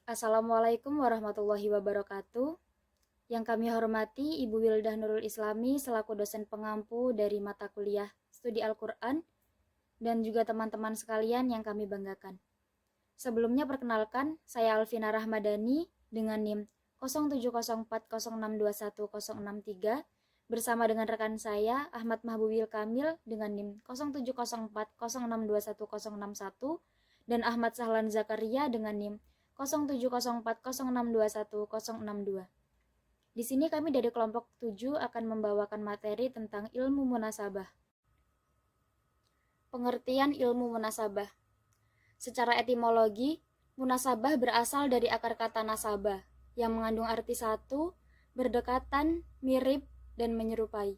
Assalamualaikum warahmatullahi wabarakatuh. Yang kami hormati Ibu Wildah Nurul Islami selaku dosen pengampu dari mata kuliah Studi Al-Quran dan juga teman-teman sekalian yang kami banggakan. Sebelumnya perkenalkan, saya Alvina Rahmadani dengan NIM 070406210063 bersama dengan rekan saya Ahmad Mahbubil Kamil dengan NIM 0704062161 dan Ahmad Sahlan Zakaria dengan NIM 070406216062. Di sini kami dari kelompok 7 akan membawakan materi tentang ilmu munasabah. Pengertian ilmu munasabah. Secara etimologi, munasabah berasal dari akar kata nasabah yang mengandung arti satu, berdekatan, mirip, dan menyerupai.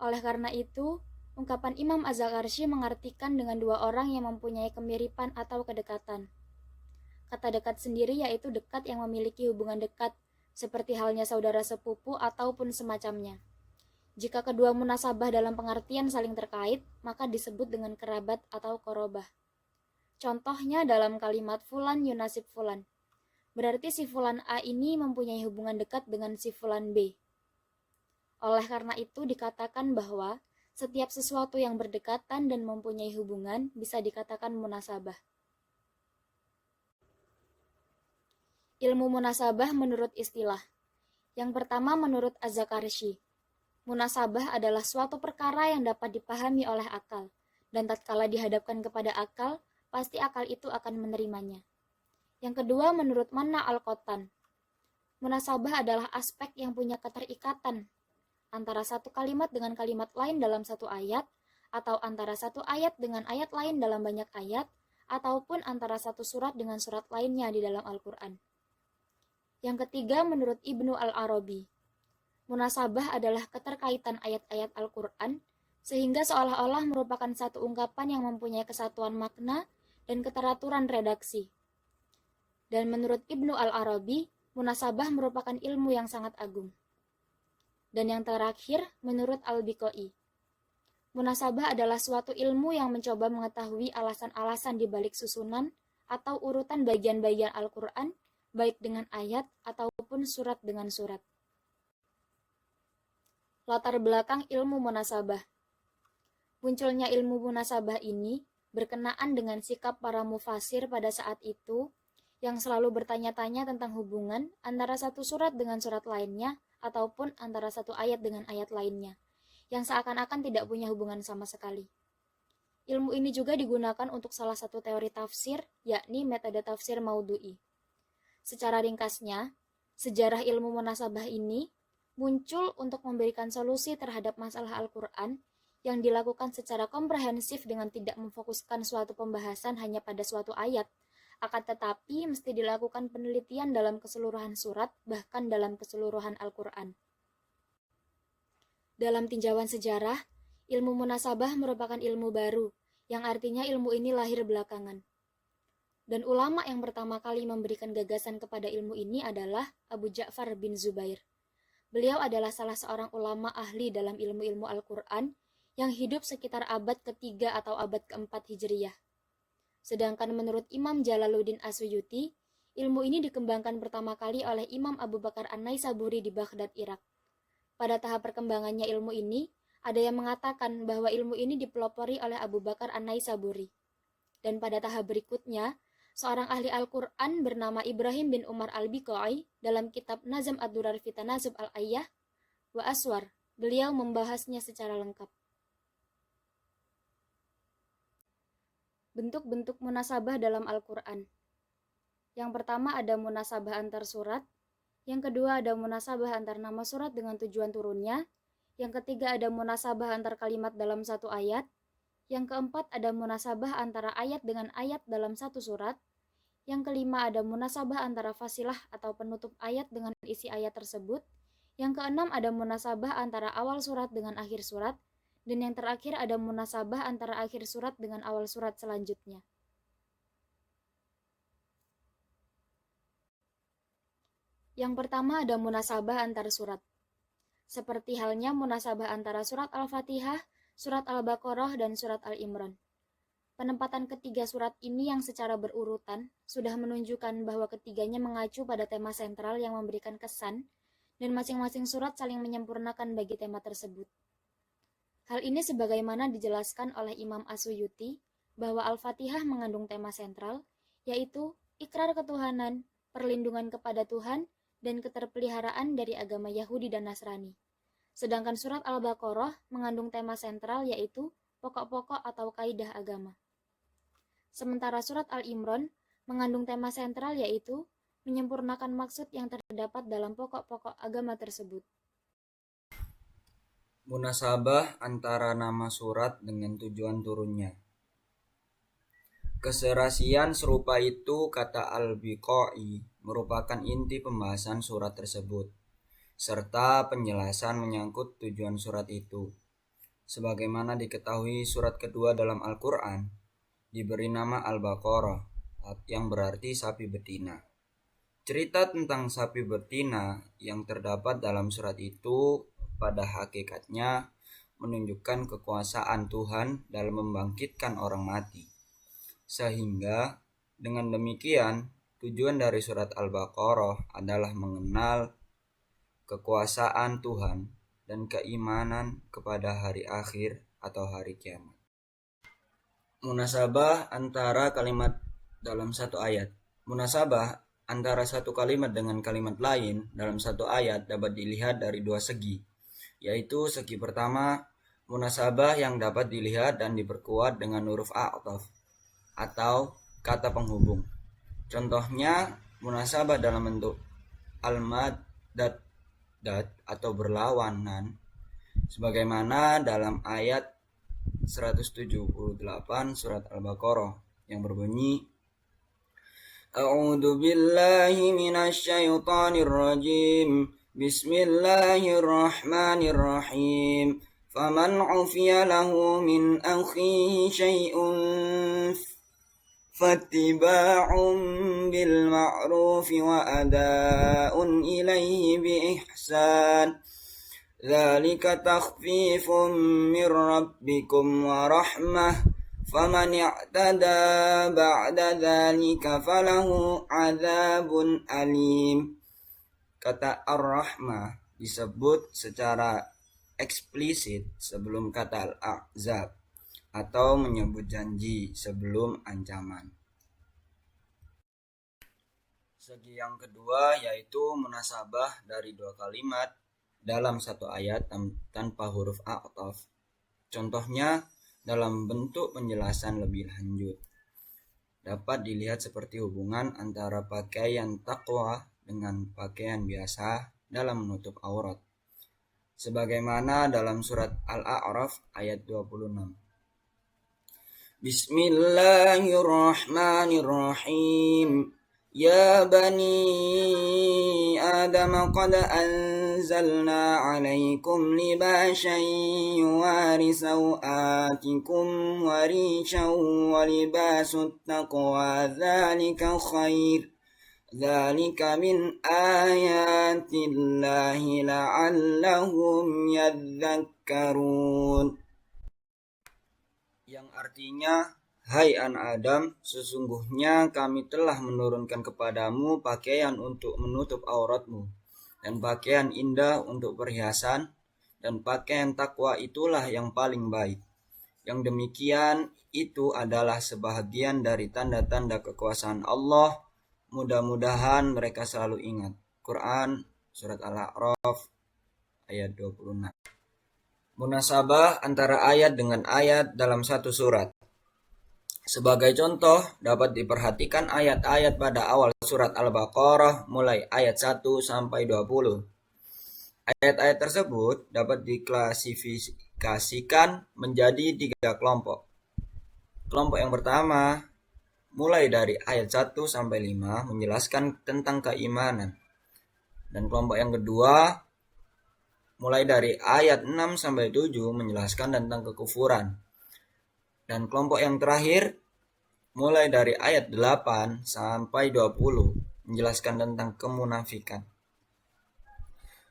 Oleh karena itu, ungkapan Imam Az-Zakarsy mengartikan dengan dua orang yang mempunyai kemiripan atau kedekatan. Kata dekat sendiri yaitu dekat yang memiliki hubungan dekat, seperti halnya saudara sepupu ataupun semacamnya. Jika kedua munasabah dalam pengertian saling terkait, maka disebut dengan kerabat atau korobah. Contohnya dalam kalimat fulan yunasib fulan. Berarti si fulan A ini mempunyai hubungan dekat dengan si fulan B. Oleh karena itu dikatakan bahwa setiap sesuatu yang berdekatan dan mempunyai hubungan bisa dikatakan munasabah. Ilmu munasabah menurut istilah. Yang pertama menurut Az-Zakarsy. Munasabah adalah suatu perkara yang dapat dipahami oleh akal, dan tatkala dihadapkan kepada akal, pasti akal itu akan menerimanya. Yang kedua menurut Manna Al-Qottan. Munasabah adalah aspek yang punya keterikatan antara satu kalimat dengan kalimat lain dalam satu ayat, atau antara satu ayat dengan ayat lain dalam banyak ayat, ataupun antara satu surat dengan surat lainnya di dalam Al-Quran. Yang ketiga menurut Ibnu Al-Arabi. Munasabah adalah keterkaitan ayat-ayat Al-Quran, sehingga seolah-olah merupakan satu ungkapan yang mempunyai kesatuan makna dan keteraturan redaksi. Dan menurut Ibnu Al-Arabi, munasabah merupakan ilmu yang sangat agung. Dan yang terakhir, menurut Al-Biqai. Munasabah adalah suatu ilmu yang mencoba mengetahui alasan-alasan di balik susunan atau urutan bagian-bagian Al-Quran, baik dengan ayat ataupun surat dengan surat. Latar belakang ilmu munasabah. Munculnya ilmu munasabah ini berkenaan dengan sikap para mufasir pada saat itu yang selalu bertanya-tanya tentang hubungan antara satu surat dengan surat lainnya ataupun antara satu ayat dengan ayat lainnya, yang seakan-akan tidak punya hubungan sama sekali. Ilmu ini juga digunakan untuk salah satu teori tafsir, yakni metode tafsir maudhu'i. Secara ringkasnya, sejarah ilmu munasabah ini muncul untuk memberikan solusi terhadap masalah Al-Quran yang dilakukan secara komprehensif dengan tidak memfokuskan suatu pembahasan hanya pada suatu ayat, akan tetapi mesti dilakukan penelitian dalam keseluruhan surat, bahkan dalam keseluruhan Al-Quran. Dalam tinjauan sejarah, ilmu munasabah merupakan ilmu baru, yang artinya ilmu ini lahir belakangan. Dan ulama yang pertama kali memberikan gagasan kepada ilmu ini adalah Abu Ja'far bin Zubair. Beliau adalah salah seorang ulama ahli dalam ilmu-ilmu Al-Quran yang hidup sekitar abad ketiga atau abad keempat Hijriyah. Sedangkan menurut Imam Jalaluddin As-Suyuti, ilmu ini dikembangkan pertama kali oleh Imam Abu Bakar An-Naisaburi di Baghdad, Irak. Pada tahap perkembangannya ilmu ini, ada yang mengatakan bahwa ilmu ini dipelopori oleh Abu Bakar An-Naisaburi. Dan pada tahap berikutnya, seorang ahli Al-Quran bernama Ibrahim bin Umar Al-Biqai dalam kitab Nazm Ad-Durar fi Tanazub Al-Ayyah wa Aswar, beliau membahasnya secara lengkap. Bentuk-bentuk munasabah dalam Al-Quran. Yang pertama ada munasabah antar surat, yang kedua ada munasabah antar nama surat dengan tujuan turunnya, yang ketiga ada munasabah antar kalimat dalam satu ayat, yang keempat ada munasabah antara ayat dengan ayat dalam satu surat. Yang kelima ada munasabah antara fasilah atau penutup ayat dengan isi ayat tersebut. Yang keenam ada munasabah antara awal surat dengan akhir surat. Dan yang terakhir ada munasabah antara akhir surat dengan awal surat selanjutnya. Yang pertama ada munasabah antar surat. Seperti halnya munasabah antara surat Al-Fatihah, surat Al-Baqarah, dan surat Al-Imran. Penempatan ketiga surat ini yang secara berurutan sudah menunjukkan bahwa ketiganya mengacu pada tema sentral yang memberikan kesan dan masing-masing surat saling menyempurnakan bagi tema tersebut. Hal ini sebagaimana dijelaskan oleh Imam As-Suyuti bahwa Al-Fatihah mengandung tema sentral, yaitu ikrar ketuhanan, perlindungan kepada Tuhan, dan keterpeliharaan dari agama Yahudi dan Nasrani. Sedangkan surat Al-Baqarah mengandung tema sentral yaitu pokok-pokok atau kaidah agama. Sementara surat Al-Imran mengandung tema sentral yaitu menyempurnakan maksud yang terdapat dalam pokok-pokok agama tersebut. Munasabah antara nama surat dengan tujuan turunnya. Keserasian serupa itu, kata Al-Biqai, merupakan inti pembahasan surat tersebut, serta penjelasan menyangkut tujuan surat itu. Sebagaimana diketahui, surat kedua dalam Al-Quran diberi nama Al-Baqarah, yang berarti sapi betina. Cerita tentang sapi betina yang terdapat dalam surat itu pada hakikatnya menunjukkan kekuasaan Tuhan dalam membangkitkan orang mati. Sehingga dengan demikian tujuan dari surat Al-Baqarah adalah mengenal kekuasaan Tuhan dan keimanan kepada hari akhir atau hari kiamat. Munasabah antara kalimat dalam satu ayat. Munasabah antara satu kalimat dengan kalimat lain dalam satu ayat dapat dilihat dari dua segi, yaitu segi pertama, munasabah yang dapat dilihat dan diperkuat dengan huruf a'thaf atau kata penghubung. Contohnya, munasabah dalam bentuk al-madad atau berlawanan, sebagaimana dalam ayat 178 surat Al-Baqarah yang berbunyi, A'udzu billahi minasyaitonir rajim. Bismillahirrahmanirrahim. Faman 'ufiya lahu min akhihi syai'un fattiba'un bil ma'ruf wa ada'un ilaihi bi ihsan. Dzalika takhfifun mir rabbikum wa rahmah. Faman i'tada ba'da dzalika falahu 'adzabun alim. Kata Ar-Rahmah disebut secara eksplisit sebelum kata Al-Ahzab atau menyebut janji sebelum ancaman. Segi yang kedua yaitu munasabah dari dua kalimat dalam satu ayat tanpa huruf a'thaf. Contohnya dalam bentuk penjelasan lebih lanjut. Dapat dilihat seperti hubungan antara pakaian taqwa dengan pakaian biasa dalam menutup aurat. Sebagaimana dalam surat Al-A'raf ayat 26. Bismillahirrahmanirrahim. Ya bani Adam qad anzalna 'alaikum libasan yuwari sawatikum wa rishan wa libasut taqwa dzalika khair. Dzalika min ayatillahi la'allahum yadhakkarun. Yang artinya, hai anak Adam, sesungguhnya kami telah menurunkan kepadamu pakaian untuk menutup auratmu, dan pakaian indah untuk perhiasan, dan pakaian takwa itulah yang paling baik. Yang demikian itu adalah sebahagian dari tanda-tanda kekuasaan Allah. Mudah-mudahan mereka selalu ingat. Quran, Surat Al-A'raf, ayat 26. Munasabah antara ayat dengan ayat dalam satu surat. Sebagai contoh, dapat diperhatikan ayat-ayat pada awal surat Al-Baqarah mulai ayat 1 sampai 20. Ayat-ayat tersebut dapat diklasifikasikan menjadi 3 kelompok. Kelompok yang pertama, mulai dari ayat 1 sampai 5 menjelaskan tentang keimanan. Dan kelompok yang kedua, mulai dari ayat 6 sampai 7 menjelaskan tentang kekufuran. Dan kelompok yang terakhir, mulai dari ayat 8 sampai 20 menjelaskan tentang kemunafikan.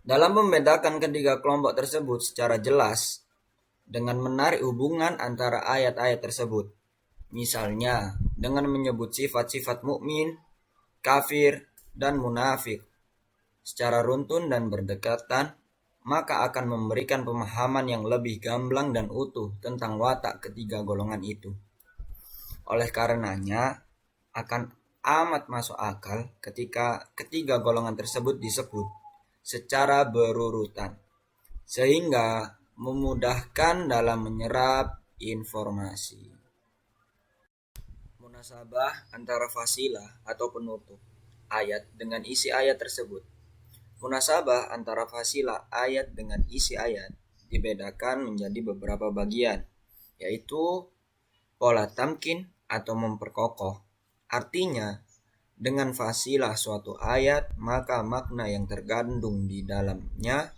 Dalam membedakan ketiga kelompok tersebut secara jelas dengan menarik hubungan antara ayat-ayat tersebut. Misalnya, dengan menyebut sifat-sifat mukmin, kafir, dan munafik secara runtun dan berdekatan, maka akan memberikan pemahaman yang lebih gamblang dan utuh tentang watak ketiga golongan itu. Oleh karenanya, akan amat masuk akal ketika ketiga golongan tersebut disebut secara berurutan, sehingga memudahkan dalam menyerap informasi. Munasabah antara fasilah atau penutup ayat dengan isi ayat tersebut. Munasabah antara fasilah ayat dengan isi ayat dibedakan menjadi beberapa bagian, yaitu pola tamkin atau memperkokoh. Artinya, dengan fasilah suatu ayat, maka makna yang terkandung di dalamnya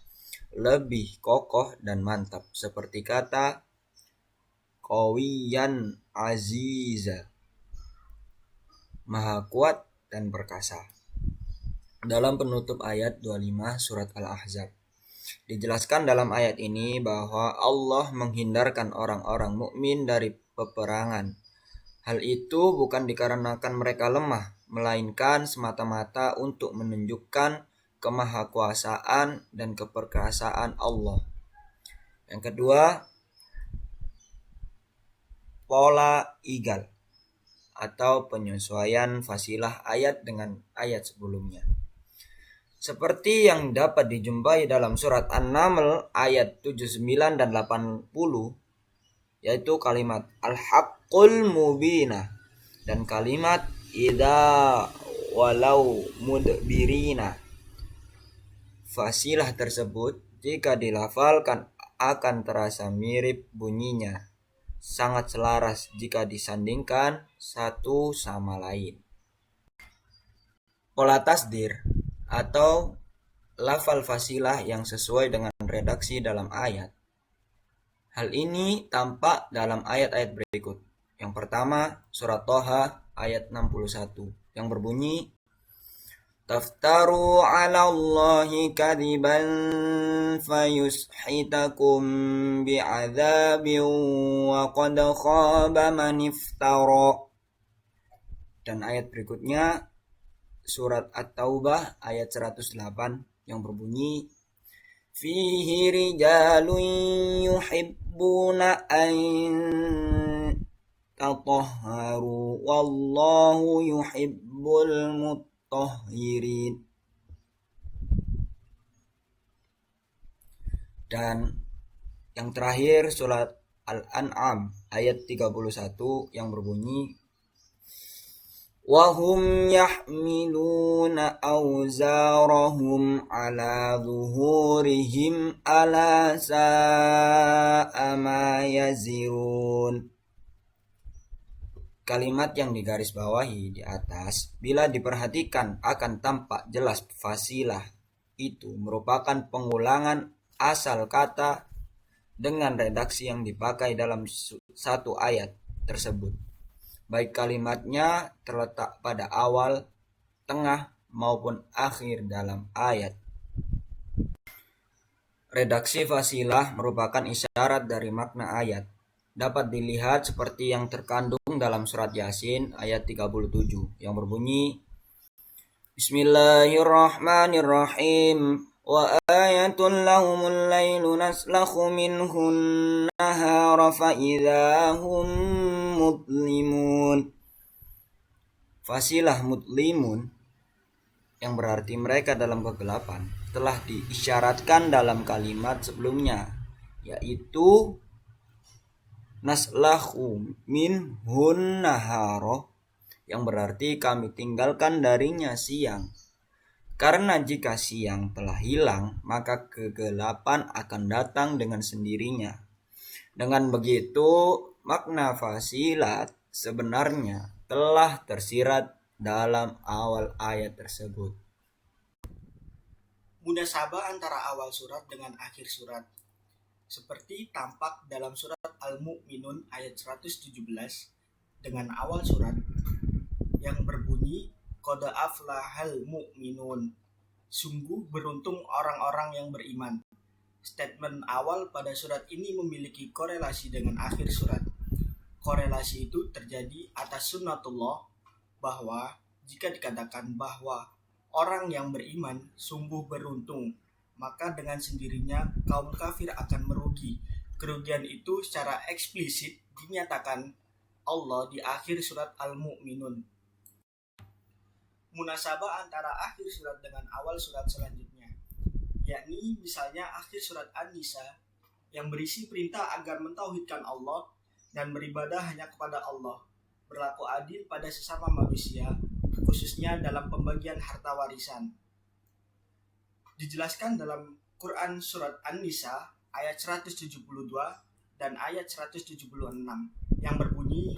lebih kokoh dan mantap, seperti kata qawiyan aziza, maha kuat dan perkasa. Dalam penutup ayat 25 surat Al-Ahzab, dijelaskan dalam ayat ini bahwa Allah menghindarkan orang-orang mukmin dari peperangan. Hal itu bukan dikarenakan mereka lemah, melainkan semata-mata untuk menunjukkan kemahakuasaan dan keperkasaan Allah. Yang kedua, pola igal atau penyesuaian fasilah ayat dengan ayat sebelumnya. Seperti yang dapat dijumpai dalam surat An-Naml ayat 79 dan 80, yaitu kalimat al-haqqul mubina dan kalimat idza walau mudbirina. Fasilah tersebut jika dilafalkan akan terasa mirip bunyinya, sangat selaras jika disandingkan satu sama lain. Pola tasdir atau lafal fasilah yang sesuai dengan redaksi dalam ayat. Hal ini tampak dalam ayat-ayat berikut. Yang pertama, surat Thaha ayat 61 yang berbunyi, taftaru 'ala Allahi kadiban fayushitakum bi'adzabin wa qad khaba man iftara. Dan ayat berikutnya surat At-Taubah ayat 108 yang berbunyi, fihi rijalun yuhibbuna an tatahharu wallahu yuhibbul mutahhirin. Dan yang terakhir surat Al-An'am ayat 31 yang berbunyi, wahum yahmiluna awzarahum ala zuhurihim ala sa'a ma yazirun. Kalimat yang digarisbawahi di atas, bila diperhatikan akan tampak jelas fasilah itu merupakan pengulangan asal kata dengan redaksi yang dipakai dalam satu ayat tersebut. Baik kalimatnya terletak pada awal, tengah, maupun akhir dalam ayat. Redaksi fasilah merupakan isyarat dari makna ayat. Dapat dilihat seperti yang terkandung dalam surat Yasin ayat 37 yang berbunyi, Bismillahirrahmanirrahim. Wa ayatul lahumul lailu naslakhu minhun nahara fa idahum mudlimun. Fasilah mudlimun yang berarti mereka dalam kegelapan telah diisyaratkan dalam kalimat sebelumnya, yaitu naslakhu minhun nahara yang berarti kami tinggalkan darinya siang. Karena jika siang telah hilang, maka kegelapan akan datang dengan sendirinya. Dengan begitu, makna fasilat sebenarnya telah tersirat dalam awal ayat tersebut. Munasabah antara awal surat dengan akhir surat, seperti tampak dalam surat Al-Mu'minun ayat 117 dengan awal surat yang berbunyi, qad aflahal mu'minun, sungguh beruntung orang-orang yang beriman. Statement awal pada surat ini memiliki korelasi dengan akhir surat. Korelasi itu terjadi atas sunnatullah, bahwa jika dikatakan bahwa orang yang beriman sungguh beruntung, maka dengan sendirinya kaum kafir akan merugi. Kerugian itu secara eksplisit dinyatakan Allah di akhir surat Al-Mu'minun. Munasabah antara akhir surat dengan awal surat selanjutnya, yakni misalnya akhir surat An-Nisa yang berisi perintah agar mentauhidkan Allah dan beribadah hanya kepada Allah, berlaku adil pada sesama manusia, khususnya dalam pembagian harta warisan. Dijelaskan dalam Quran surat An-Nisa ayat 172 dan ayat 176 yang berbunyi,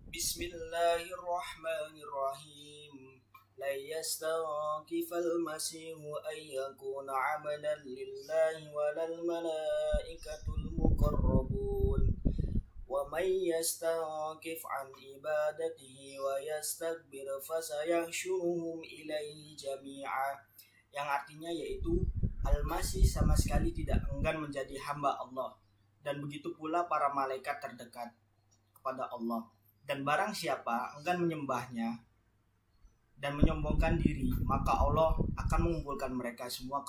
Bismillahirrahmanirrahim. La yastaghifal masihu ay yakuna 'amalan lillahi walal malaikatul muqarrabun. Wa may yastaghif 'an ibadatihi wa yastakbir fasayahsyuruhum ilaihi jami'a. Yang artinya yaitu Al-Masih sama sekali tidak enggan menjadi hamba Allah, dan begitu pula para malaikat terdekat kepada Allah. Dan barang siapa enggan menyembahnya dan menyombongkan diri, maka Allah akan mengumpulkan mereka semua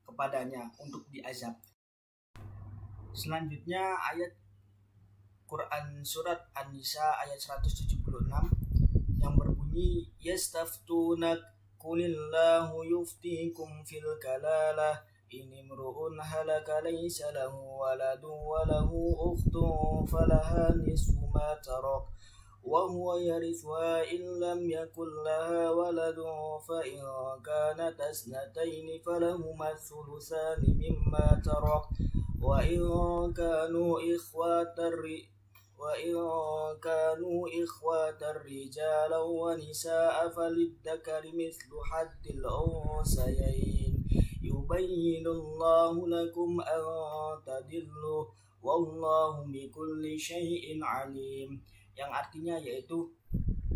kepadanya untuk diazab. Selanjutnya ayat Quran surat An-Nisa ayat 176 yang berbunyi, Yastaftunak qulillahu yuftikum fil kalalah ini imru'un halaka laysa lahu waladun wa lahu ukhtun falaha nisfu ma tarak wa huwa yarithuha in lam yakul laha waladun fa in kanat asnataini falahuma thuluthani mimma tarak wa in kanu ikhwatar rijalan wa nisaa falidzakari mithlu haddil unsayain yubayyinullahu lakum an tadillu wallahu bikulli syai'in alim. Yang artinya yaitu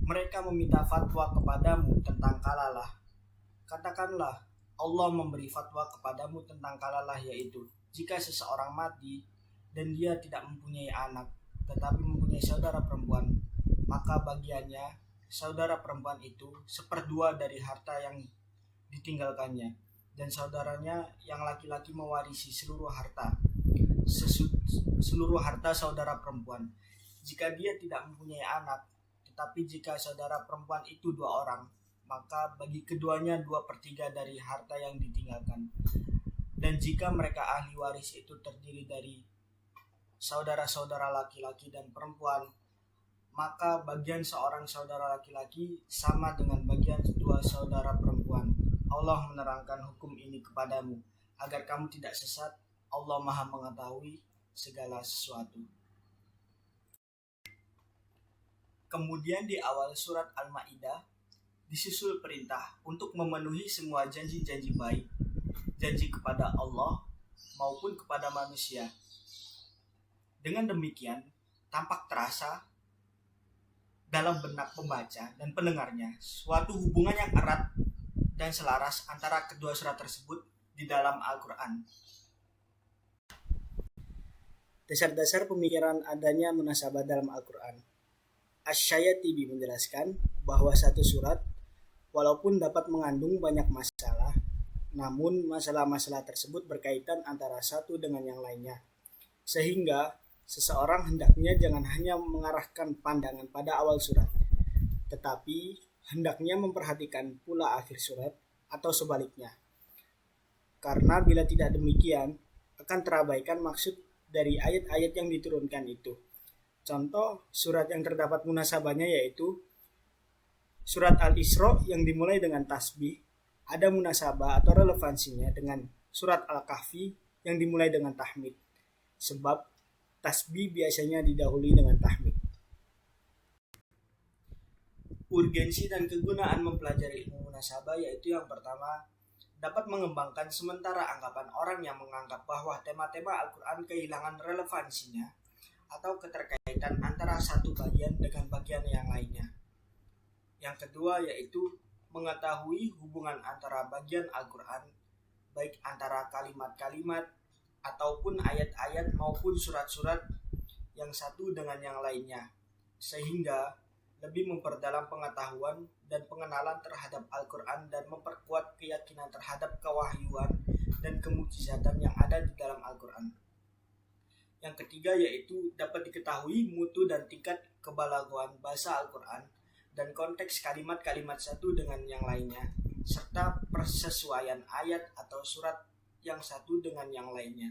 mereka meminta fatwa kepadamu tentang kalalah. Katakanlah Allah memberi fatwa kepadamu tentang kalalah, yaitu jika seseorang mati dan dia tidak mempunyai anak tetapi mempunyai saudara perempuan, maka bagiannya saudara perempuan itu 1/2 dari harta yang ditinggalkannya, dan saudaranya yang laki-laki mewarisi seluruh harta saudara perempuan. Jika dia tidak mempunyai anak, tetapi jika saudara perempuan itu 2 orang, maka bagi keduanya 2/3 dari harta yang ditinggalkan. Dan jika mereka ahli waris itu terdiri dari saudara-saudara laki-laki dan perempuan, maka bagian seorang saudara laki-laki sama dengan bagian 2 saudara perempuan. Allah menerangkan hukum ini kepadamu agar kamu tidak sesat. Allah Maha mengetahui segala sesuatu. Kemudian di awal surat Al-Maidah disusul perintah untuk memenuhi semua janji-janji baik, janji kepada Allah maupun kepada manusia. Dengan demikian, tampak terasa dalam benak pembaca dan pendengarnya suatu hubungan yang erat dan selaras antara kedua surat tersebut di dalam Al-Quran. Dasar-dasar pemikiran adanya munasabah dalam Al-Quran. Asy-Syaitibi menjelaskan bahwa satu surat walaupun dapat mengandung banyak masalah, namun masalah-masalah tersebut berkaitan antara satu dengan yang lainnya, sehingga seseorang hendaknya jangan hanya mengarahkan pandangan pada awal surat, tetapi hendaknya memperhatikan pula akhir surat atau sebaliknya. Karena bila tidak demikian, akan terabaikan maksud dari ayat-ayat yang diturunkan itu. Contoh surat yang terdapat munasabahnya yaitu surat Al-Isra yang dimulai dengan tasbih, ada munasabah atau relevansinya dengan surat Al-Kahfi yang dimulai dengan tahmid, sebab tasbih biasanya didahului dengan tahmid. Urgensi dan kegunaan mempelajari ilmu munasabah yaitu yang pertama, dapat mengembangkan sementara anggapan orang yang menganggap bahwa tema-tema Al-Quran kehilangan relevansinya atau keterkaitan antara satu bagian dengan bagian yang lainnya. Yang kedua yaitu mengetahui hubungan antara bagian Al-Quran, baik antara kalimat-kalimat ataupun ayat-ayat maupun surat-surat yang satu dengan yang lainnya, sehingga lebih memperdalam pengetahuan dan pengenalan terhadap Al-Quran dan memperkuat keyakinan terhadap kewahyuan dan kemukjizatan yang ada di dalam Al-Quran. Yang ketiga yaitu dapat diketahui mutu dan tingkat kebalaghatan bahasa Al-Quran dan konteks kalimat-kalimat satu dengan yang lainnya, serta persesuaian ayat atau surat yang satu dengan yang lainnya.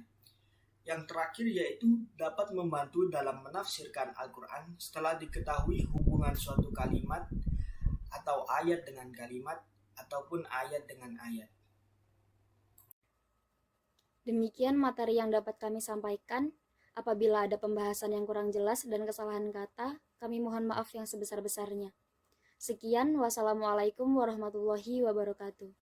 Yang terakhir yaitu dapat membantu dalam menafsirkan Al-Quran setelah diketahui hubungan suatu kalimat atau ayat dengan kalimat ataupun ayat dengan ayat. Demikian materi yang dapat kami sampaikan. Apabila ada pembahasan yang kurang jelas dan kesalahan kata, kami mohon maaf yang sebesar-besarnya. Sekian, wassalamualaikum warahmatullahi wabarakatuh.